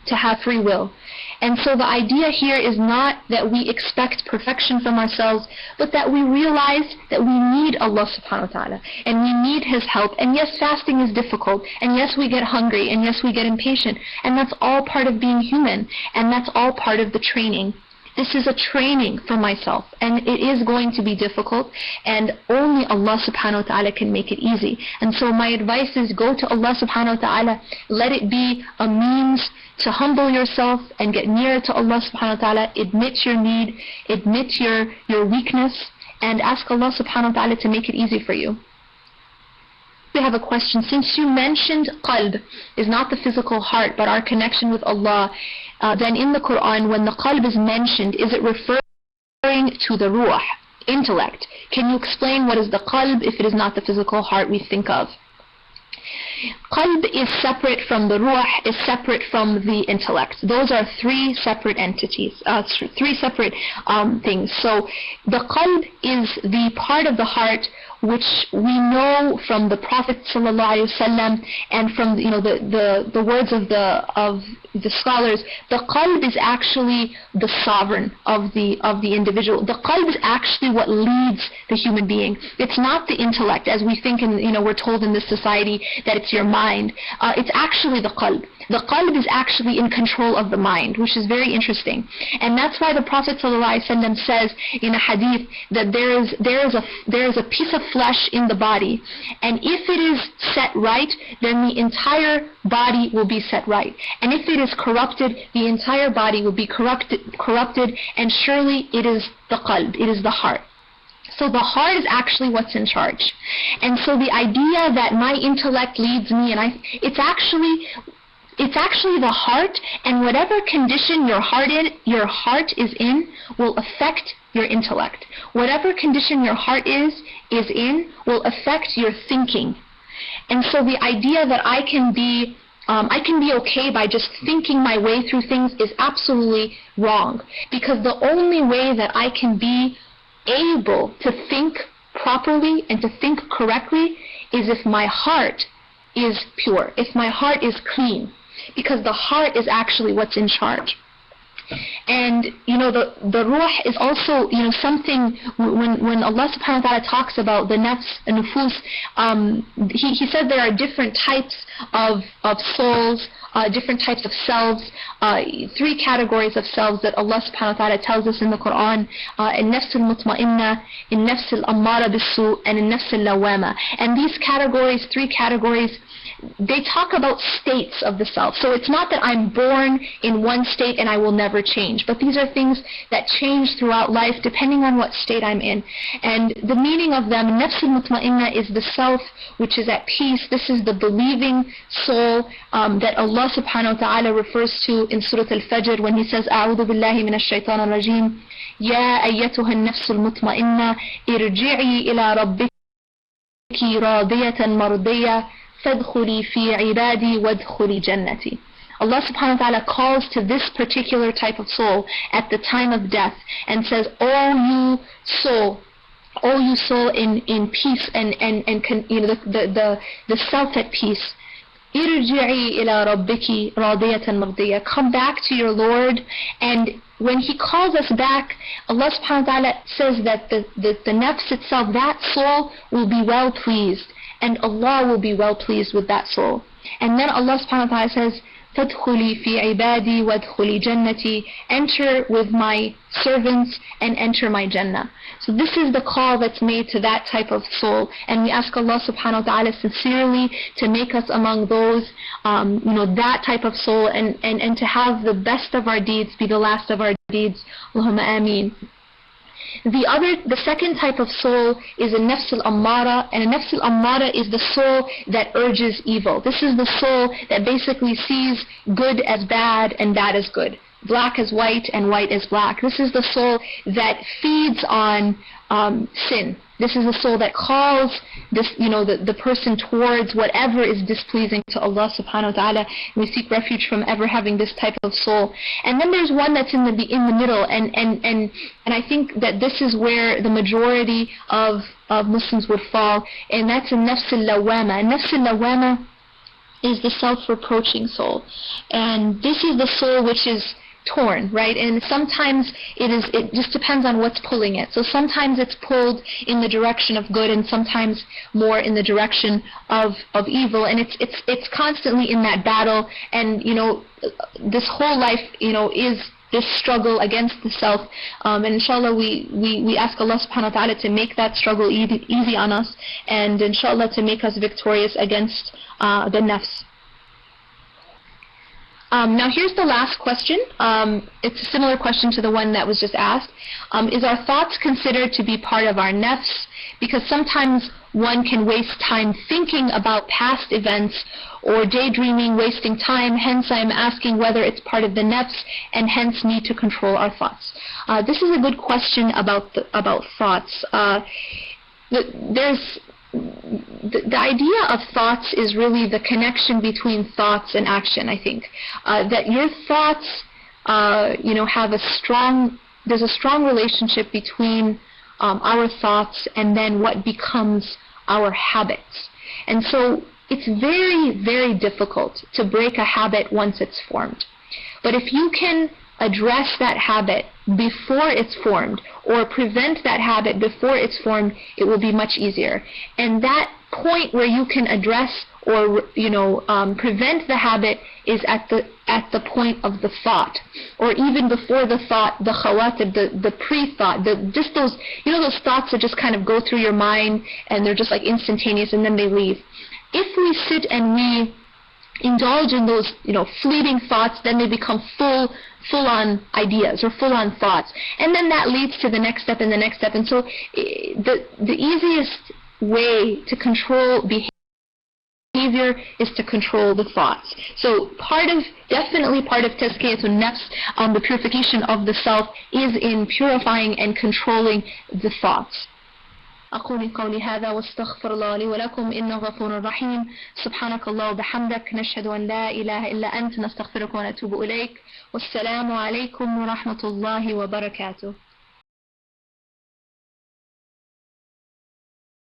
to have free will. And so the idea here is not that we expect perfection from ourselves, but that we realize that we need Allah subhanahu wa ta'ala, and we need His help. And yes, fasting is difficult, and yes, we get hungry, and yes, we get impatient, and that's all part of being human, and that's all part of the training. This is a training for myself, and it is going to be difficult, and only Allah subhanahu wa ta'ala can make it easy. And so my advice is, go to Allah subhanahu wa ta'ala, let it be a means to humble yourself and get nearer to Allah subhanahu wa ta'ala, admit your need, admit your weakness, and ask Allah subhanahu wa ta'ala to make it easy for you. We have a question. Since you mentioned qalb is not the physical heart but our connection with Allah, then in the Quran, when the qalb is mentioned, is it referring to the ruh, intellect? Can you explain what is the qalb if it is not the physical heart we think of? Qalb is separate from the ruh, is separate from the intellect. Those are three separate entities, three separate things. So the qalb is the part of the heart which we know from the Prophet ﷺ and from the words of the scholars. The qalb is actually the sovereign of the individual. The qalb is actually what leads the human being. It's not the intellect, as we think, and we're told in this society that it's your mind. It's actually the qalb. The qalb is actually in control of the mind, which is very interesting. And that's why the Prophet ﷺ says in a hadith that there is a piece of flesh in the body, and if it is set right, then the entire body will be set right. And if it is corrupted, the entire body will be corrupted, and surely it is the qalb, it is the heart. So the heart is actually what's in charge. And so the idea that my intellect leads me, and it's actually the heart, and whatever condition your heart is in will affect your intellect. Whatever condition your heart is in will affect your thinking. And so the idea that I can be okay by just thinking my way through things is absolutely wrong, because the only way that I can be able to think properly and to think correctly is if my heart is pure, if my heart is clean, because the heart is actually what's in charge. And the ruh is also something, when Allah subhanahu wa ta'ala talks about the nafs and nufus, he said there are different types of souls, different types of selves, three categories of selves that Allah subhanahu wa ta'ala tells us in the Quran: an-nafs al-mutma'inna, an-nafs al-ammara bis-su, and an-nafs al-lawama. And these categories, three categories, they talk about states of the self. So it's not that I'm born in one state and I will never change, but these are things that change throughout life depending on what state I'm in. And the meaning of them, nafs al-mutma'inna, is the self which is at peace. This is the believing soul that Allah subhanahu wa ta'ala refers to in Surah Al-Fajr when He says, "A'udhu billahi minash shaitanir rajim, ya ayyatuha an-nafs al-mutma'inna, irji'i ila rabbiki radiyatan mardiyah, fadkhuli fi ibadi wadkhuli jannati." Allah subhanahu wa ta'ala calls to this particular type of soul at the time of death and says, "Oh you soul in peace and the self at peace. Irji'i ila rabbiki radiyatan mardiyah. Come back to your Lord." And when He calls us back, Allah subhanahu wa ta'ala says that the nafs itself, that soul, will be well pleased, and Allah will be well pleased with that soul. And then Allah subhanahu wa ta'ala says, "Fadkhuli fi ibadi wadkhuli jannati." Enter with my servants and enter my Jannah. So this is the call that's made to that type of soul, and we ask Allah subhanahu wa ta'ala sincerely to make us among those, that type of soul, and to have the best of our deeds be the last of our deeds. Allahumma ameen. The second type of soul is a nafs al-ammara, and a nafs al-ammara is the soul that urges evil. This is the soul that basically sees good as bad and bad as good, black as white and white as black. This is the soul that feeds on sin. This is the soul that calls the person towards whatever is displeasing to Allah subhanahu wa ta'ala. We seek refuge from ever having this type of soul. And then there's one that's in the middle, and I think that this is where the majority of Muslims would fall, and that's a nafs al-lawama. Nafs al-lawama is the self-reproaching soul. And this is the soul which is torn, right? And sometimes it just depends on what's pulling it. So sometimes it's pulled in the direction of good, and sometimes more in the direction of evil, and it's constantly in that battle. And this whole life is this struggle against the self, and inshallah we ask Allah subhanahu wa ta'ala to make that struggle easy on us, and inshallah to make us victorious against the nafs. Now here's the last question. It's a similar question to the one that was just asked. Is our thoughts considered to be part of our nafs? Because sometimes one can waste time thinking about past events or daydreaming, wasting time. Hence I'm asking whether it's part of the nafs and hence need to control our thoughts. This is a good question about thoughts. The idea of thoughts is really the connection between thoughts and action, I think. That your thoughts, there's a strong relationship between our thoughts and then what becomes our habits. And so it's very, very difficult to break a habit once it's formed. But if you can address that habit before it's formed, or prevent that habit before it's formed, it will be much easier. And that point where you can address or prevent the habit is at the point of the thought, or even before the thought, the khawatir, the pre-thought, just those those thoughts that just kind of go through your mind and they're just like instantaneous and then they leave. If we sit and we indulge in those fleeting thoughts, then they become full-on ideas or full-on thoughts, and then that leads to the next step and the next step. And so the easiest way to control behavior is to control the thoughts. So definitely part of tazkiyatun nafs, the purification of the self, is in purifying and controlling the thoughts. أقول قولي هذا واستغفر الله لي ولكم إنه غفور رحيم. سبحانك الله وبحمدك نشهد أن لا إله إلا أنت نستغفرك ونتوب إليك. والسلام عليكم ورحمة الله وبركاته.